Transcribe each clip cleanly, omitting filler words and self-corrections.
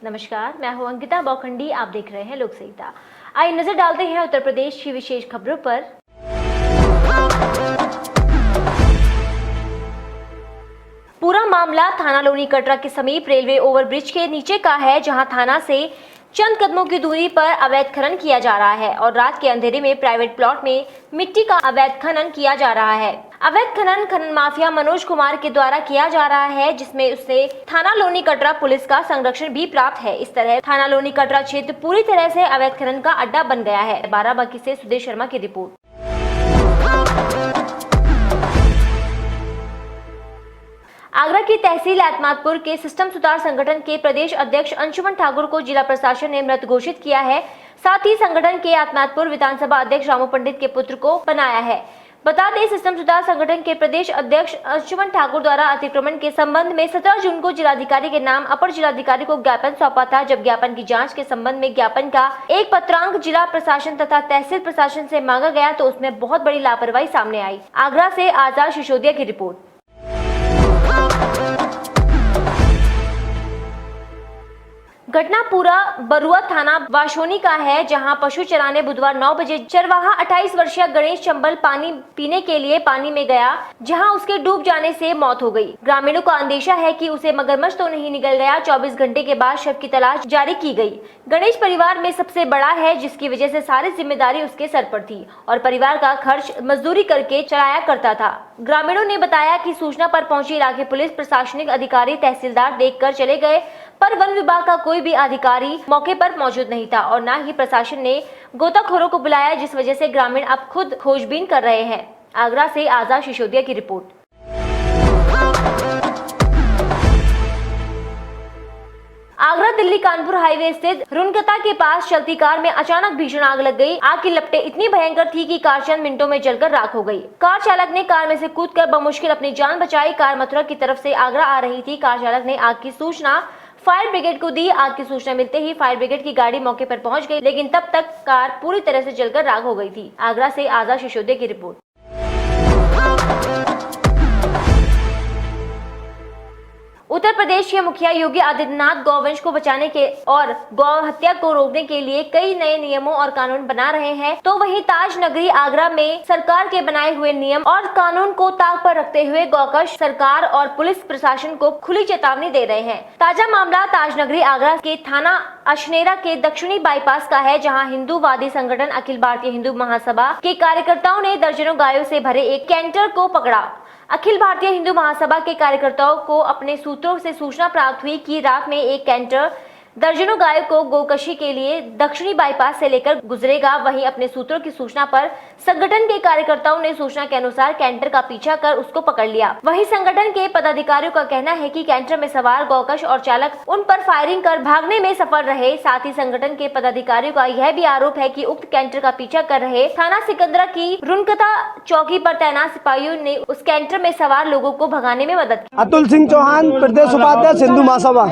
नमस्कार, मैं हूं अंकिता बौखंडी। आप देख रहे हैं लोक संहिता। आइए नजर डालते हैं उत्तर प्रदेश की विशेष खबरों पर। पूरा मामला थाना लोनी कटरा के समीप रेलवे ओवरब्रिज के नीचे का है, जहां थाना से चंद कदमों की दूरी पर अवैध खनन किया जा रहा है और रात के अंधेरे में प्राइवेट प्लॉट में मिट्टी का अवैध खनन किया जा रहा है। अवैध खनन माफिया मनोज कुमार के द्वारा किया जा रहा है, जिसमें उसे थाना लोनी कटरा पुलिस का संरक्षण भी प्राप्त है। इस तरह थाना लोनी कटरा क्षेत्र पूरी तरह से अवैध खनन का अड्डा बन गया है। बाराबंकी से सुदेश शर्मा की रिपोर्ट। आगरा की तहसील एतमादपुर के सिस्टम सुधार संगठन के प्रदेश अध्यक्ष अंशुमन ठाकुर को जिला प्रशासन ने मृत घोषित किया है। साथ ही संगठन के एतमादपुर विधानसभा अध्यक्ष रामू पंडित के पुत्र को बनाया है। बता दें, सिस्टम सुधार संगठन के प्रदेश अध्यक्ष अंशुमन ठाकुर द्वारा अतिक्रमण के संबंध में 17 जून को जिलाधिकारी के नाम अपर जिलाधिकारी को ज्ञापन सौंपा था। जब ज्ञापन की जांच के संबंध में ज्ञापन का एक पत्रांक जिला प्रशासन तथा तहसील प्रशासन से मांगा गया तो उसमें बहुत बड़ी लापरवाही सामने आई। आगरा से आजाद सिसोदिया की रिपोर्ट। घटना पूरा बरुआ थाना वाशोनी का है, जहां पशु चराने बुधवार 9 बजे चरवाहा 28 वर्षीय गणेश चंबल पानी पीने के लिए पानी में गया, जहां उसके डूब जाने से मौत हो गई। ग्रामीणों को अंदेशा है कि उसे मगरमच्छ तो नहीं निगल गया। 24 घंटे के बाद शव की तलाश जारी की गई। गणेश परिवार में सबसे बड़ा है, जिसकी वजह से सारी जिम्मेदारी उसके सर पर थी और परिवार का खर्च मजदूरी करके चलाया करता था। ग्रामीणों ने बताया कि सूचना पर पहुंची इलाके पुलिस प्रशासनिक अधिकारी तहसीलदार देखकर चले गए, पर वन विभाग का कोई भी अधिकारी मौके पर मौजूद नहीं था और न ही प्रशासन ने गोताखोरों को बुलाया, जिस वजह से ग्रामीण अब खुद खोजबीन कर रहे हैं। आगरा से आजाद सिसोदिया की रिपोर्ट। आगरा दिल्ली कानपुर हाईवे स्थित रुनकता के पास चलती कार में अचानक भीषण आग लग गई। आग की लपटें इतनी भयंकर थी कि कार चंद मिनटों में जलकर राख हो गई। कार चालक ने कार में से कूदकर बमुश्किल अपनी जान बचाई। कार मथुरा की तरफ से आगरा आ रही थी। कार चालक ने आग की सूचना फायर ब्रिगेड को दी। आग की सूचना मिलते ही फायर ब्रिगेड की गाड़ी मौके पर पहुंच गई, लेकिन तब तक कार पूरी तरह से जलकर राख हो गई थी। आगरा से आजाद सिसोदिया की रिपोर्ट। उत्तर प्रदेश के मुखिया योगी आदित्यनाथ गौवंश को बचाने के और गौ हत्या को रोकने के लिए कई नए नियमों और कानून बना रहे हैं, तो वहीं ताज नगरी आगरा में सरकार के बनाए हुए नियम और कानून को ताक पर रखते हुए गौकश सरकार और पुलिस प्रशासन को खुली चेतावनी दे रहे हैं। ताजा मामला ताज नगरी आगरा के थाना अशनेरा के दक्षिणी बाईपास का है, जहां हिंदूवादी संगठन अखिल भारतीय हिंदू महासभा के कार्यकर्ताओं ने दर्जनों गायों से भरे एक कैंटर को पकड़ा। अखिल भारतीय हिंदू महासभा के कार्यकर्ताओं को अपने सूत्रों से सूचना प्राप्त हुई कि रात में एक कैंटर दर्जनों गायों को गोकशी के लिए दक्षिणी बाईपास से लेकर गुजरेगा। वहीं अपने सूत्रों की सूचना पर संगठन के कार्यकर्ताओं ने सूचना के अनुसार कैंटर का पीछा कर उसको पकड़ लिया। वहीं संगठन के पदाधिकारियों का कहना है कि कैंटर में सवार गौकश और चालक उन पर फायरिंग कर भागने में सफल रहे। साथ ही संगठन के पदाधिकारियों का यह भी आरोप है कि उक्त कैंटर का पीछा कर रहे थाना सिकंदरा की रुनकता चौकी पर तैनात सिपाहियों ने उस कैंटर में सवार लोगों को भगाने में मदद की। अतुल सिंह चौहान, प्रदेश उपाध्यक्ष हिंदू महासभा।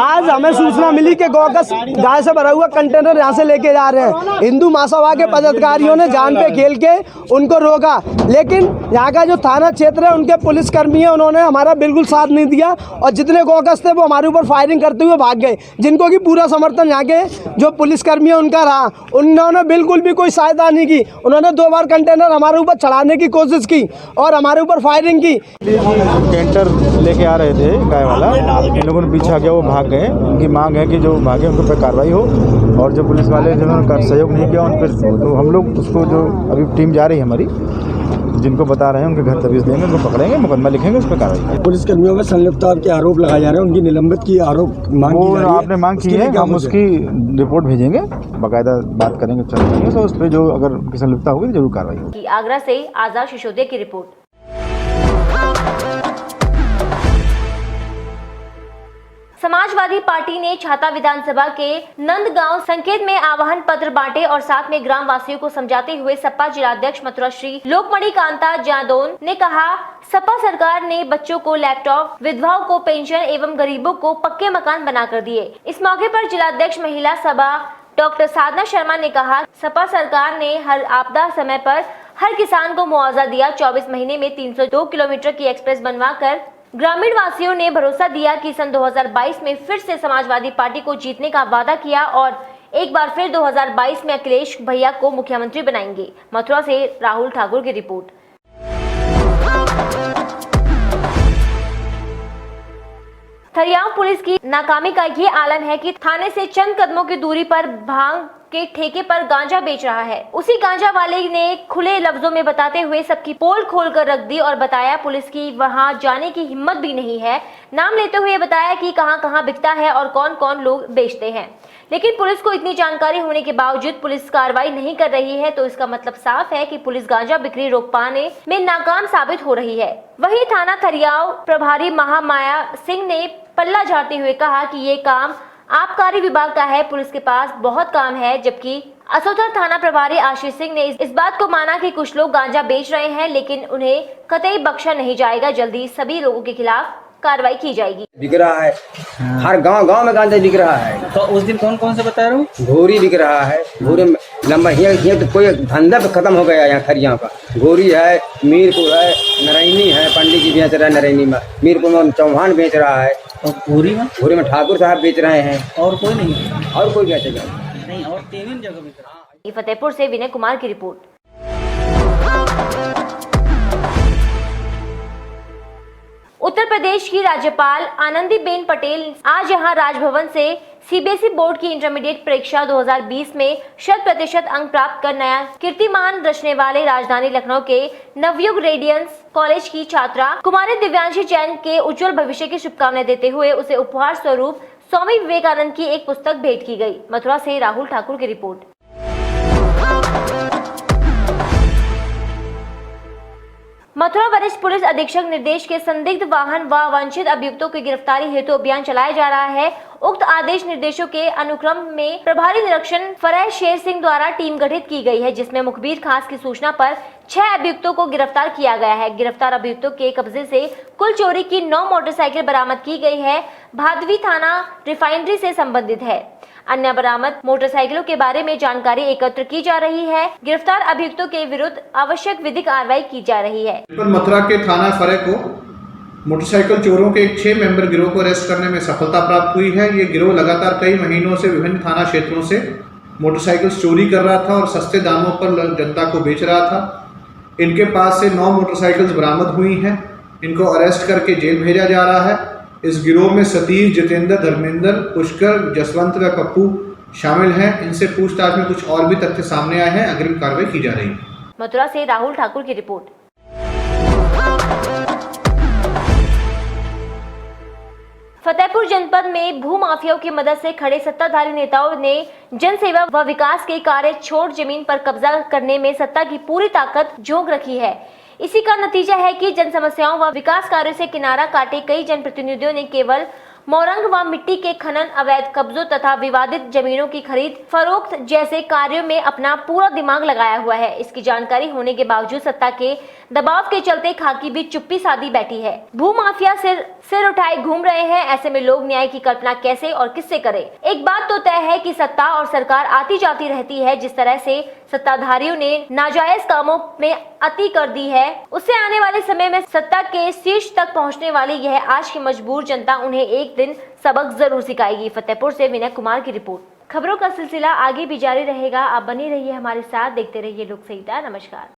आज हमें सूचना मिली कि गौकश गाय से भरा हुआ कंटेनर यहाँ से लेके जा रहे हैं। हिंदू महासभा के पदाधिकारियों ने जान पे खेल के उनको रोका, लेकिन यहाँ का जो थाना क्षेत्र है उनके पुलिस कर्मी है, उन्होंने हमारा बिल्कुल साथ नहीं दिया और जितने गौकश थे वो हमारे ऊपर फायरिंग करते हुए भाग गए, जिनको कि पूरा समर्थन यहाँ के जो पुलिस कर्मी है उनका रहा। उन्होंने बिल्कुल भी कोई सहायता नहीं की। उन्होंने 2 बार कंटेनर हमारे ऊपर चढ़ाने की कोशिश की और हमारे ऊपर फायरिंग की। कैंटर लेके आ रहे थे गाय वाला, इन लोगों ने पीछा किया, वो भाग गए। उनकी मांग है कि जो भागे उन पर कार्रवाई हो और जो पुलिस वाले जिन्होंने सहयोग नहीं किया उन पर, तो हम लोग उसको जो अभी टीम जा रही है हमारी, जिनको बता रहे हैं उनके घर तवीज़ देंगे, उनको पकड़ेंगे, मुकदमा लिखेंगे, उस पर कार्रवाई। पुलिस कर्मियों में संलिप्तता के आरोप लगाए जा रहे हैं, उनकी निलंबित की आरोप मांग वो आपने मांग की है, हम उसकी रिपोर्ट भेजेंगे, बाकायदा बात करेंगे, चलेंगे, तो उस पर जो अगर संलिप्तता होगी जरूर कार्रवाई होगी। आगरा से आजाद सिसोदिया की रिपोर्ट। समाजवादी पार्टी ने छाता विधानसभा के नंदगांव संकेत में आह्वान पत्र बांटे और साथ में ग्राम वासियों को समझाते हुए सपा जिलाध्यक्ष मथुरा श्री लोकमणि कांता जादौन ने कहा, सपा सरकार ने बच्चों को लैपटॉप, विधवाओं को पेंशन एवं गरीबों को पक्के मकान बनाकर दिए। इस मौके पर जिलाध्यक्ष महिला सभा डॉक्टर साधना शर्मा ने कहा, सपा सरकार ने हर आपदा समय पर हर किसान को मुआवजा दिया। 24 महीने में 302 किलोमीटर की एक्सप्रेस बनवाकर ग्रामीण वासियों ने भरोसा दिया कि सन 2022 में फिर से समाजवादी पार्टी को जीतने का वादा किया और एक बार फिर 2022 में अखिलेश भैया को मुख्यमंत्री बनाएंगे। मथुरा से राहुल ठाकुर की रिपोर्ट। थरियाव पुलिस की नाकामी का ये आलम है कि थाने से चंद कदमों की दूरी पर भांग के ठेके पर गांजा बेच रहा है। उसी गांजा वाले ने खुले लफ्जों में बताते हुए सबकी पोल खोल कर रख दी और बताया पुलिस की वहां जाने की हिम्मत भी नहीं है। नाम लेते हुए बताया कि कहां-कहां बिकता है और कौन-कौन लोग बेचते हैं। लेकिन पुलिस को इतनी जानकारी होने के बावजूद पुलिस कार्रवाई नहीं कर रही है, तो इसका मतलब साफ है कि पुलिस गांजा बिक्री रोक पाने में नाकाम साबित हो रही है। वहीं थाना थरियाव प्रभारी महामाया सिंह ने पल्ला झाड़ते हुए कहा कि ये काम आबकारी विभाग का है, पुलिस के पास बहुत काम है। जबकि असोथर थाना प्रभारी आशीष सिंह ने इस बात को माना कि कुछ लोग गांजा बेच रहे हैं, लेकिन उन्हें कतई बख्शा नहीं जाएगा। जल्दी सभी लोगों के खिलाफ कार्रवाई की जाएगी। बिक रहा है, हर गांव में गांजा बिक रहा है। तो उस दिन कौन से बता रहा हूँ? घोरी बिक रहा है, घोरी में लंबा ये तो कोई धंधा पे खत्म हो गया यहाँ खरिया का। घोरी है, मीरपुर है, नरैनी है, पंडित जी बेच रहा है नरैनी में, मीरपुर में चौहान बेच रहा है, और घोरी में ठाकुर साहब बेच रहे हैं। और कोई नहीं? और कोई बेचेगा नहीं, और 3 जगह बिक रहा है। फतेहपुर से विनय कुमार की रिपोर्ट। उत्तर प्रदेश की राज्यपाल आनंदीबेन पटेल आज यहां राजभवन से सीबीएसई बोर्ड की इंटरमीडिएट परीक्षा 2020 में 100% अंक प्राप्त कर नया कीर्तिमान रचने वाले राजधानी लखनऊ के नवयुग रेडियंस कॉलेज की छात्रा कुमारी दिव्यांशी जैन के उज्जवल भविष्य की शुभकामनाएं देते हुए उसे उपहार स्वरूप स्वामी विवेकानंद की एक पुस्तक भेंट की गई। मथुरा से राहुल ठाकुर की रिपोर्ट। मथुरा वरिष्ठ पुलिस अधीक्षक निर्देश के संदिग्ध वाहन व वांछित अभियुक्तों की गिरफ्तारी हेतु अभियान चलाया जा रहा है। उक्त आदेश निर्देशों के अनुक्रम में प्रभारी निरीक्षण फरह शेर सिंह द्वारा टीम गठित की गई है, जिसमें मुखबिर खास की सूचना पर 6 अभियुक्तों को गिरफ्तार किया गया है। गिरफ्तार अभियुक्तों के कब्जे से कुल चोरी की 9 मोटरसाइकिल बरामद की गई है। भादवी थाना रिफाइनरी से संबंधित है। अन्य बरामद मोटरसाइकिलों के बारे में जानकारी एकत्र की जा रही है। गिरफ्तार अभियुक्तों के विरुद्ध आवश्यक विधिक कार्रवाई की जा रही है। मथुरा के थाना फरह को मोटरसाइकिल चोरों के एक 6 मेंबर गिरोह को अरेस्ट करने में सफलता प्राप्त हुई है। ये गिरोह लगातार कई महीनों से विभिन्न थाना क्षेत्रों से मोटरसाइकिल चोरी कर रहा था और सस्ते दामों पर जनता को बेच रहा था। इनके पास से 9 मोटरसाइकिल्स बरामद हुई हैं। इनको अरेस्ट करके जेल भेजा जा रहा है। इस गिरोह में सतीश, जितेंद्र, धर्मेंद्र, पुष्कर, जसवंत व पप्पू शामिल हैं। इनसे पूछताछ में कुछ और भी तथ्य सामने आए हैं। अग्रिम कार्रवाई की जा रही है। मथुरा से राहुल ठाकुर की रिपोर्ट। फतेहपुर जनपद में भू माफियाओं की मदद से खड़े सत्ताधारी नेताओं ने जनसेवा व विकास के कार्य छोड़ जमीन पर कब्जा करने में सत्ता की पूरी ताकत झोंक रखी है। इसी का नतीजा है कि जन समस्याओं व विकास कार्यों से किनारा काटे कई जनप्रतिनिधियों ने केवल मोरंग व मिट्टी के खनन, अवैध कब्जों तथा विवादित जमीनों की खरीद फरोख्त जैसे कार्यों में अपना पूरा दिमाग लगाया हुआ है। इसकी जानकारी होने के बावजूद सत्ता के दबाव के चलते खाकी भी चुप्पी साधी बैठी है। भू माफिया सिर उठाए घूम रहे हैं। ऐसे में लोग न्याय की कल्पना कैसे और किससे करें? एक बात तो तय है कि सत्ता और सरकार आती जाती रहती है। जिस तरह से सत्ताधारियों ने नाजायज कामों में अति कर दी है, उससे आने वाले समय में सत्ता के शीर्ष तक पहुंचने वाली यह आज की मजबूर जनता उन्हें एक दिन सबक जरूर सिखाएगी। फतेहपुर से विनय कुमार की रिपोर्ट। खबरों का सिलसिला आगे भी जारी रहेगा। आप बने रहिए हमारे साथ, देखते रहिए लोक सहिता। नमस्कार।